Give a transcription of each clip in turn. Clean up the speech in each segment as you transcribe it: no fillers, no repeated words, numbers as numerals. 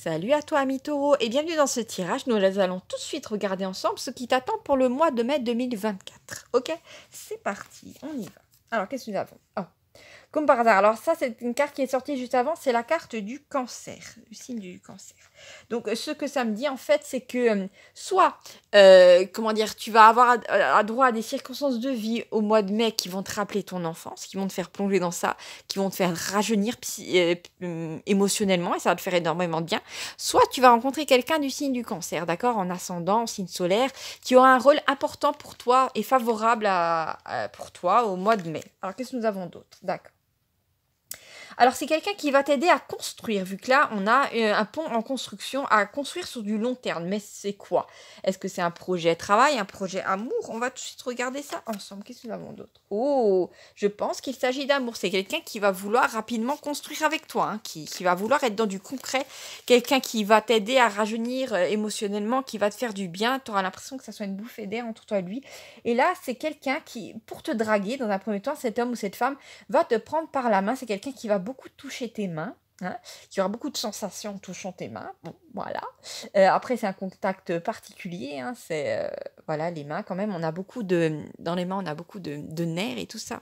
Salut à toi, ami Taureau, et bienvenue dans ce tirage. Nous allons tout de suite regarder ensemble ce qui t'attend pour le mois de mai 2024. Ok, c'est parti, on y va. Alors, qu'est-ce que nous avons? Oh, comme par hasard. Alors ça, c'est une carte qui est sortie juste avant, c'est la carte du cancer, le signe du cancer. Donc ce que ça me dit en fait, c'est que soit, comment dire, tu vas avoir droit à des circonstances de vie au mois de mai qui vont te rappeler ton enfance, qui vont te faire plonger dans ça, qui vont te faire rajeunir émotionnellement, et ça va te faire énormément de bien. Soit tu vas rencontrer quelqu'un du signe du cancer, d'accord, en ascendant, en signe solaire, qui aura un rôle important pour toi et favorable pour toi au mois de mai. Alors qu'est-ce que nous avons d'autre? D'accord. Alors, c'est quelqu'un qui va t'aider à construire, vu que là, on a un pont en construction, à construire sur du long terme. Mais c'est quoi? Est-ce que c'est un projet travail, un projet amour? On va tout de suite regarder ça ensemble. Qu'est-ce que nous avons d'autre? Oh, je pense qu'il s'agit d'amour. C'est quelqu'un qui va vouloir rapidement construire avec toi, hein, qui va vouloir être dans du concret. Quelqu'un qui va t'aider à rajeunir émotionnellement, qui va te faire du bien. Tu auras l'impression que ça soit une bouffée d'air entre toi et lui. Et là, c'est quelqu'un qui, pour te draguer, dans un premier temps, cet homme ou cette femme va te prendre par la main. C'est quelqu'un qui va beaucoup toucher tes mains, hein, qui aura beaucoup de sensations en touchant tes mains. Bon, voilà. Après, c'est un contact particulier. Hein, c'est voilà, les mains quand même. On a beaucoup dans les mains, on a beaucoup de nerfs et tout ça.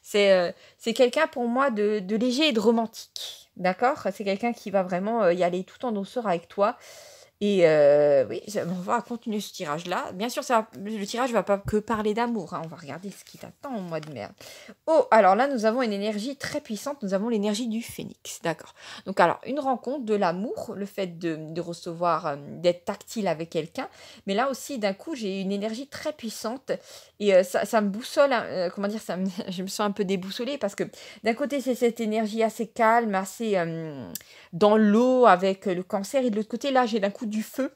C'est quelqu'un pour moi de léger et de romantique. D'accord? C'est quelqu'un qui va vraiment y aller tout en douceur avec toi. Et oui, on va continuer ce tirage-là. Bien sûr, le tirage ne va pas que parler d'amour. Hein. On va regarder ce qui t'attend au mois de mai. Oh, alors là, nous avons une énergie très puissante. Nous avons l'énergie du phénix. D'accord. Donc, alors, une rencontre, de l'amour, le fait de recevoir, d'être tactile avec quelqu'un. Mais là aussi, d'un coup, j'ai une énergie très puissante. Et ça me boussole. Comment dire, je me sens un peu déboussolée parce que d'un côté, c'est cette énergie assez calme, assez dans l'eau avec le cancer. Et de l'autre côté, là, j'ai d'un coup du feu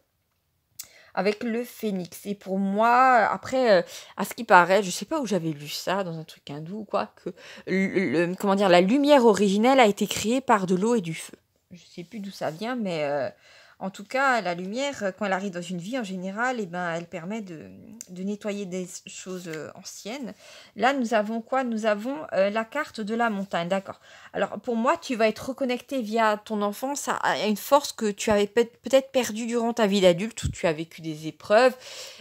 avec le phénix. Et pour moi, après, à ce qui paraît, je sais pas où j'avais lu ça, dans un truc hindou ou quoi, que comment dire, la lumière originelle a été créée par de l'eau et du feu. Je sais plus d'où ça vient, mais en tout cas, la lumière, quand elle arrive dans une vie en général, eh ben, elle permet de nettoyer des choses anciennes. Là, nous avons quoi? Nous avons la carte de la montagne, d'accord. Alors, pour moi, tu vas être reconnecté via ton enfance à une force que tu avais peut-être perdue durant ta vie d'adulte, où tu as vécu des épreuves,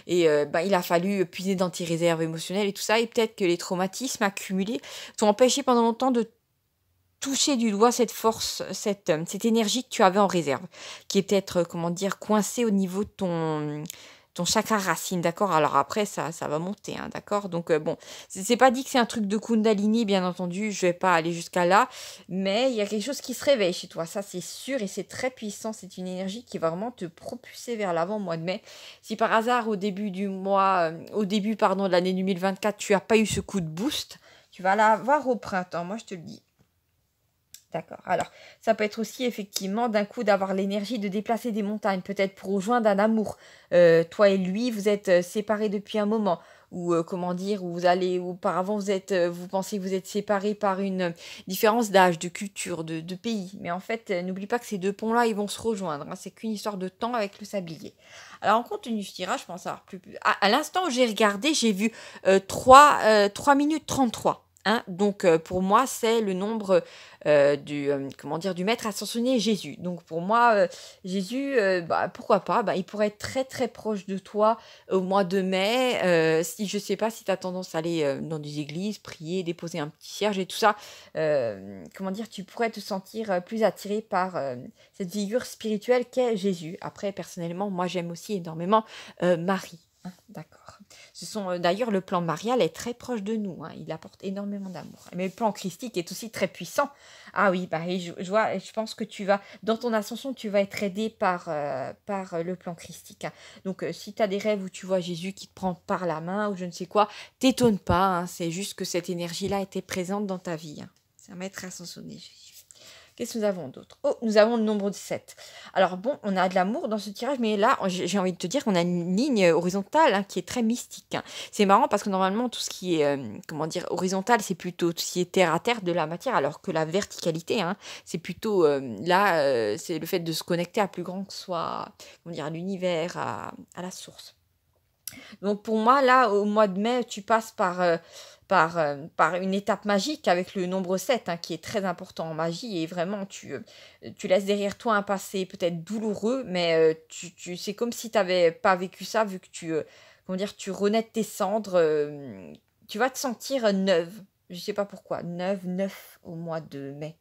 et il a fallu puiser dans tes réserves émotionnelles et tout ça, et peut-être que les traumatismes accumulés t'ont empêché pendant longtemps de toucher du doigt cette force, cette énergie que tu avais en réserve, qui est peut-être, comment dire, coincée au niveau de ton chakra racine, d'accord? Alors après, ça va monter, hein, d'accord? Donc bon, c'est pas dit que c'est un truc de Kundalini, bien entendu, je vais pas aller jusqu'à là, mais il y a quelque chose qui se réveille chez toi, ça c'est sûr, et c'est très puissant, c'est une énergie qui va vraiment te propulser vers l'avant au mois de mai. Si par hasard, au début, pardon, de l'année 2024, tu as pas eu ce coup de boost, tu vas l'avoir au printemps, moi je te le dis. D'accord. Alors, ça peut être aussi effectivement d'un coup d'avoir l'énergie de déplacer des montagnes, peut-être pour rejoindre un amour. Toi et lui, vous êtes séparés depuis un moment, ou comment dire, ou auparavant vous pensez que vous êtes séparés par une différence d'âge, de culture, de pays. Mais en fait, n'oublie pas que ces deux ponts-là, ils vont se rejoindre. Hein. C'est qu'une histoire de temps avec le sablier. Alors, en continu ce tirage, je pense avoir plus. À l'instant où j'ai regardé, j'ai vu 3 minutes 33. Hein, donc pour moi c'est le nombre comment dire, du maître ascensionné Jésus. Donc pour moi Jésus, pourquoi pas, il pourrait être très très proche de toi au mois de mai. Si je sais pas si tu as tendance à aller dans des églises, prier, déposer un petit cierge et tout ça, comment dire, tu pourrais te sentir plus attiré par cette figure spirituelle qu'est Jésus. Après personnellement moi j'aime aussi énormément Marie. Hein, d'accord. Ce sont d'ailleurs le plan marial est très proche de nous. Hein, il apporte énormément d'amour. Mais le plan christique est aussi très puissant. Ah oui, je pense que tu vas dans ton ascension, tu vas être aidé par le plan christique. Hein. Donc si tu as des rêves où tu vois Jésus qui te prend par la main ou je ne sais quoi, t'étonne pas. Hein, c'est juste que cette énergie-là était présente dans ta vie. Hein. C'est un maître ascensionné Jésus. Qu'est-ce que nous avons d'autre? Oh, nous avons le nombre de 7. Alors bon, on a de l'amour dans ce tirage, mais là, j'ai envie de te dire qu'on a une ligne horizontale hein, qui est très mystique. Hein. C'est marrant parce que normalement, tout ce qui est, comment dire, horizontal, c'est plutôt tout ce qui est terre à terre de la matière, alors que la verticalité, hein, c'est plutôt, c'est le fait de se connecter à plus grand que soit, comment dire, à l'univers, à la source. Donc pour moi, là, au mois de mai, tu passes par par une étape magique avec le nombre 7, hein, qui est très important en magie. Et vraiment, tu laisses derrière toi un passé peut-être douloureux, mais c'est comme si tu n'avais pas vécu ça, vu que comment dire, tu renais de tes cendres. Tu vas te sentir neuve. Je sais pas pourquoi. Neuf au mois de mai.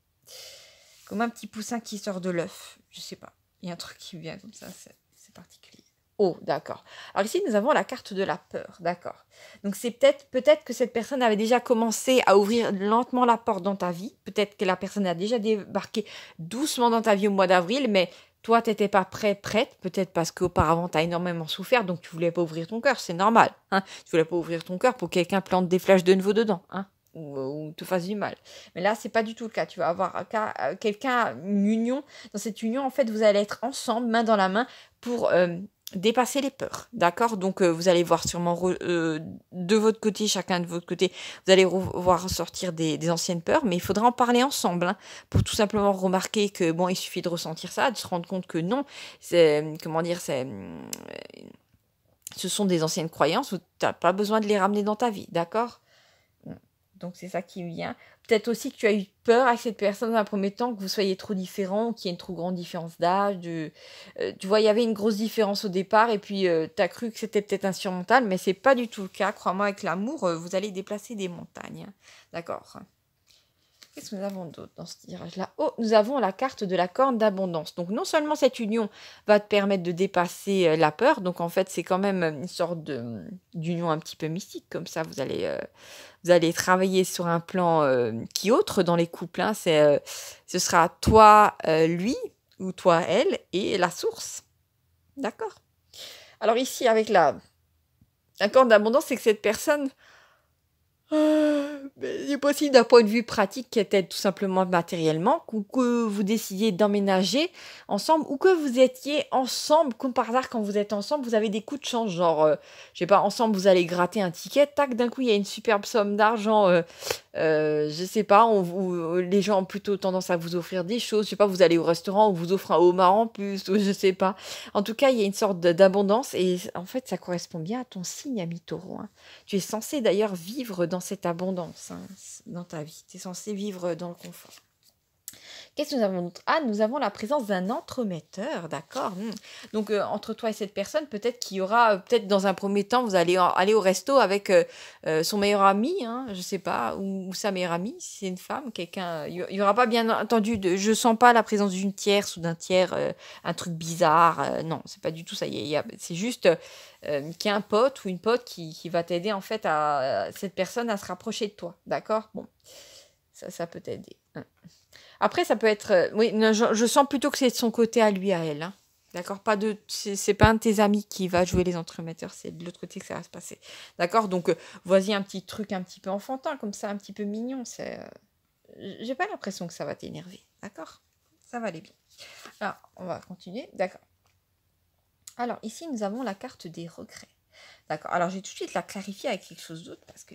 Comme un petit poussin qui sort de l'œuf. Je sais pas. Il y a un truc qui vient comme ça. C'est particulier. Oh, d'accord. Alors ici, nous avons la carte de la peur. D'accord. Donc c'est peut-être que cette personne avait déjà commencé à ouvrir lentement la porte dans ta vie. Peut-être que la personne a déjà débarqué doucement dans ta vie au mois d'avril, mais toi, tu n'étais pas prête. Peut-être parce qu'auparavant, tu as énormément souffert, donc tu voulais pas ouvrir ton cœur. C'est normal. Hein. Tu voulais pas ouvrir ton cœur pour que quelqu'un plante des flèches de nouveau dedans. Hein. Ou te fasse du mal. Mais là, c'est pas du tout le cas. Tu vas avoir quelqu'un, une union. Dans cette union, en fait, vous allez être ensemble, main dans la main, pour dépasser les peurs. D'accord? Donc, vous allez voir sûrement de votre côté, chacun de votre côté, vous allez voir ressortir des anciennes peurs, mais il faudra en parler ensemble, hein, pour tout simplement remarquer que, bon, il suffit de ressentir ça, de se rendre compte que non, comment dire, ce sont des anciennes croyances où tu n'as pas besoin de les ramener dans ta vie. D'accord? Donc, c'est ça qui vient. Peut-être aussi que tu as eu peur avec cette personne dans un premier temps, que vous soyez trop différents, qu'il y ait une trop grande différence d'âge. Tu vois, il y avait une grosse différence au départ, et puis tu as cru que c'était peut-être insurmontable, mais c'est pas du tout le cas. Crois-moi, avec l'amour, vous allez déplacer des montagnes. D'accord? Qu'est-ce que nous avons d'autre dans ce tirage-là? Oh, nous avons la carte de la corne d'abondance. Donc, non seulement cette union va te permettre de dépasser la peur, donc en fait, c'est quand même une sorte d'union un petit peu mystique. Comme ça, vous allez travailler sur un plan qui est autre dans les couples. Hein. Ce sera toi, lui, ou toi, elle, et la source. D'accord? Alors ici, avec la corne d'abondance, c'est que cette personne... c'est possible d'un point de vue pratique qui était tout simplement matériellement, ou que vous décidiez d'emménager ensemble, ou que vous étiez ensemble, comme par hasard quand vous êtes ensemble, vous avez des coups de chance, genre, je sais pas, ensemble vous allez gratter un ticket, tac, d'un coup il y a une superbe somme d'argent, je sais pas, les gens ont plutôt tendance à vous offrir des choses, je sais pas, vous allez au restaurant, on vous offre un homard en plus, ou je sais pas. En tout cas, il y a une sorte d'abondance, et en fait ça correspond bien à ton signe, ami Taureau, hein. Tu es censé d'ailleurs vivre dans cette abondance, hein, dans ta vie. Tu es censé vivre dans le confort. Qu'est-ce que nous avons d'autre? Ah, nous avons la présence d'un entremetteur, d'accord. Donc, entre toi et cette personne, peut-être qu'il y aura, peut-être dans un premier temps, vous allez aller au resto avec son meilleur ami, hein, je sais pas, ou sa meilleure amie, si c'est une femme, quelqu'un. Il y aura pas, bien entendu, je sens pas la présence d'une tierce ou d'un tiers, un truc bizarre. Non, c'est pas du tout ça. C'est juste qu'il y a un pote ou une pote qui va t'aider, en fait, cette personne à se rapprocher de toi, d'accord? Bon, ça peut t'aider. Hein. Après, ça peut être... oui, non, je sens plutôt que c'est de son côté à lui, à elle. Hein. D'accord? C'est pas un de tes amis qui va jouer les entremetteurs, c'est de l'autre côté que ça va se passer. D'accord? Donc, voici un petit truc un petit peu enfantin, comme ça, un petit peu mignon. J'ai pas l'impression que ça va t'énerver. D'accord? Ça va aller bien. Alors, on va continuer. D'accord. Alors, ici, nous avons la carte des regrets. D'accord. Alors, je vais tout de suite la clarifier avec quelque chose d'autre, parce que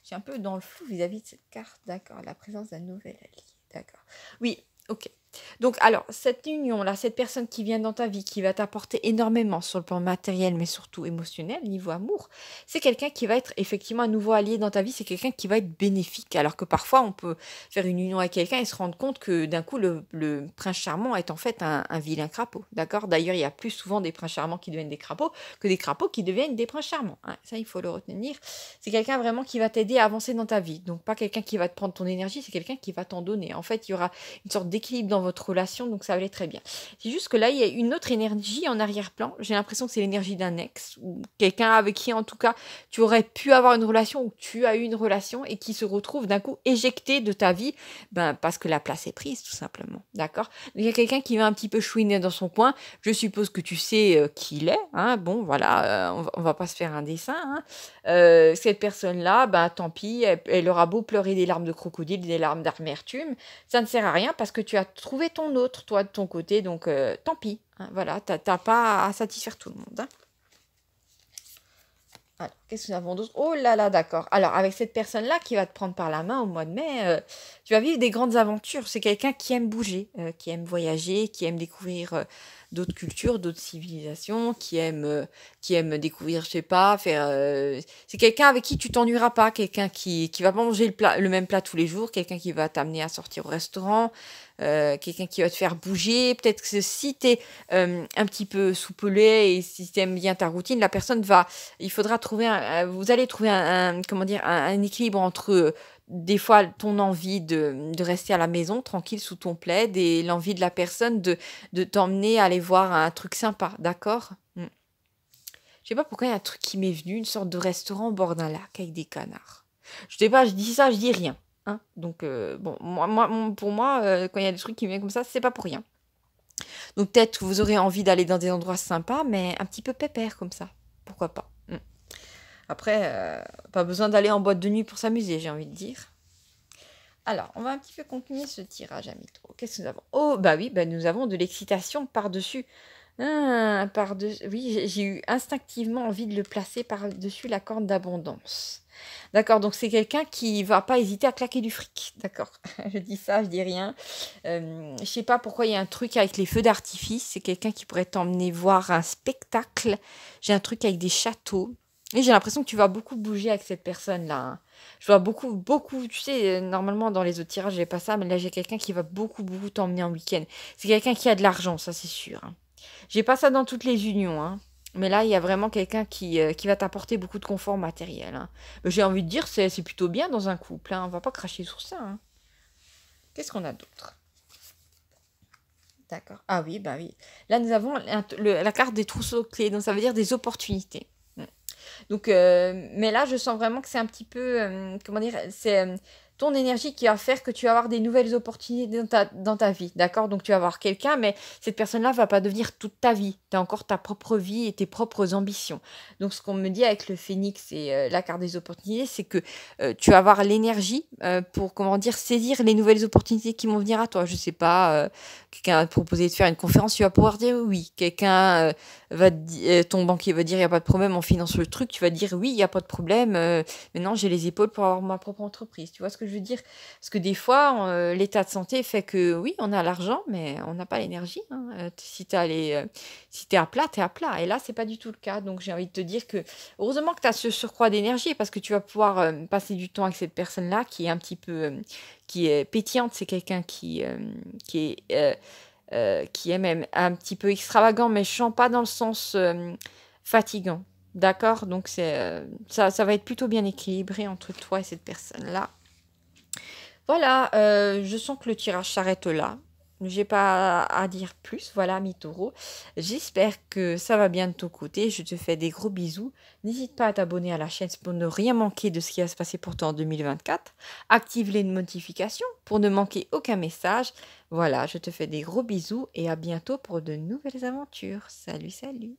je suis un peu dans le flou vis-à-vis de cette carte. D'accord. La présence d'un nouvel allié. D'accord. Oui, ok. Donc, alors, cette union-là, cette personne qui vient dans ta vie, qui va t'apporter énormément sur le plan matériel, mais surtout émotionnel, niveau amour, c'est quelqu'un qui va être effectivement un nouveau allié dans ta vie, c'est quelqu'un qui va être bénéfique. Alors que parfois, on peut faire une union avec quelqu'un et se rendre compte que d'un coup, le prince charmant est en fait un vilain crapaud. D'accord? D'ailleurs, il y a plus souvent des princes charmants qui deviennent des crapauds que des crapauds qui deviennent des princes charmants. Hein, ça, il faut le retenir. C'est quelqu'un vraiment qui va t'aider à avancer dans ta vie. Donc, pas quelqu'un qui va te prendre ton énergie, c'est quelqu'un qui va t'en donner. En fait, il y aura une sorte d'équilibre dans votre relation, donc ça va aller très bien. C'est juste que là, il y a une autre énergie en arrière-plan. J'ai l'impression que c'est l'énergie d'un ex, ou quelqu'un avec qui, en tout cas, tu aurais pu avoir une relation, ou tu as eu une relation, et qui se retrouve d'un coup éjecté de ta vie, parce que la place est prise, tout simplement. D'accord? Donc, il y a quelqu'un qui va un petit peu chouiner dans son coin. Je suppose que tu sais qui il est. Hein? Bon, voilà, on va pas se faire un dessin. Hein? Cette personne-là, tant pis, elle aura beau pleurer des larmes de crocodile, des larmes d'amertume, ça ne sert à rien parce que tu as trouvé ton autre, toi, de ton côté, donc tant pis. Hein, voilà, t'as pas à satisfaire tout le monde. Hein. Alors, qu'est-ce que nous avons d'autre? Oh là là, d'accord. Alors, avec cette personne-là qui va te prendre par la main au mois de mai, tu vas vivre des grandes aventures. C'est quelqu'un qui aime bouger, qui aime voyager, qui aime découvrir d'autres cultures, d'autres civilisations, qui aime découvrir, je sais pas, faire. C'est quelqu'un avec qui tu t'ennuieras pas, quelqu'un qui va pas manger le même plat tous les jours, quelqu'un qui va t'amener à sortir au restaurant, quelqu'un qui va te faire bouger. Peut-être que si tu es un petit peu soupolé et si tu aimes bien ta routine, la personne va. Il faudra trouver vous allez trouver comment dire, un équilibre entre des fois ton envie de rester à la maison tranquille sous ton plaid et l'envie de la personne de t'emmener aller voir un truc sympa, d'accord? Je sais pas pourquoi il y a un truc qui m'est venu, une sorte de restaurant au bord d'un lac avec des canards. Je sais pas, je dis ça, je dis rien. Hein. Donc, bon, pour moi, quand il y a des trucs qui me viennent comme ça, c'est pas pour rien. Donc, peut-être que vous aurez envie d'aller dans des endroits sympas, mais un petit peu pépère comme ça. Pourquoi pas? Après, pas besoin d'aller en boîte de nuit pour s'amuser, j'ai envie de dire. Alors, on va un petit peu continuer ce tirage à mytho. Qu'est-ce que nous avons? Oh, bah oui, bah nous avons de l'excitation par-dessus. Oui, j'ai eu instinctivement envie de le placer par-dessus la corne d'abondance. D'accord, donc c'est quelqu'un qui va pas hésiter à claquer du fric. D'accord, je dis ça, je dis rien. Je sais pas pourquoi il y a un truc avec les feux d'artifice. C'est quelqu'un qui pourrait t'emmener voir un spectacle. J'ai un truc avec des châteaux. Et j'ai l'impression que tu vas beaucoup bouger avec cette personne-là. Hein. Je vois beaucoup, tu sais, normalement dans les autres tirages, j'ai pas ça, mais là j'ai quelqu'un qui va beaucoup t'emmener en week-end. C'est quelqu'un qui a de l'argent, ça c'est sûr. Hein. J'ai pas ça dans toutes les unions, hein. Mais là, il y a vraiment quelqu'un qui va t'apporter beaucoup de confort matériel. Hein. J'ai envie de dire, c'est plutôt bien dans un couple. Hein. On va pas cracher sur ça. Hein. Qu'est-ce qu'on a d'autre? D'accord. Ah oui, bah oui. Là, nous avons la carte des trousseaux clés. Donc, ça veut dire des opportunités. Donc, mais là, je sens vraiment que c'est un petit peu, comment dire, c'est ton énergie qui va faire que tu vas avoir des nouvelles opportunités dans ta vie, d'accord? Donc, tu vas avoir quelqu'un, mais cette personne-là va pas devenir toute ta vie. Tu as encore ta propre vie et tes propres ambitions. Donc, ce qu'on me dit avec le phénix et la carte des opportunités, c'est que tu vas avoir l'énergie pour, comment dire, saisir les nouvelles opportunités qui vont venir à toi. Je sais pas, quelqu'un va te proposer de faire une conférence, tu vas pouvoir dire oui. Quelqu'un ton banquier va dire il n'y a pas de problème, on finance le truc, tu vas dire oui, il n'y a pas de problème, maintenant j'ai les épaules pour avoir ma propre entreprise. Tu vois ce que je veux dire? Parce que des fois, l'état de santé fait que oui, on a l'argent, mais on n'a pas l'énergie. Hein. Si tu es à plat, tu es à plat. Et là, c'est pas du tout le cas. Donc j'ai envie de te dire que heureusement que tu as ce surcroît d'énergie parce que tu vas pouvoir passer du temps avec cette personne-là qui est un petit peu qui est pétillante. C'est quelqu'un qui est même un petit peu extravagant, mais je sens pas dans le sens fatigant. D'accord? Donc ça va être plutôt bien équilibré entre toi et cette personne-là. Voilà, je sens que le tirage s'arrête là. J'ai pas à dire plus. Voilà, mes taureaux. J'espère que ça va bien de ton côté. Je te fais des gros bisous. N'hésite pas à t'abonner à la chaîne pour ne rien manquer de ce qui va se passer pour toi en 2024. Active les notifications pour ne manquer aucun message. Voilà, je te fais des gros bisous et à bientôt pour de nouvelles aventures. Salut, salut.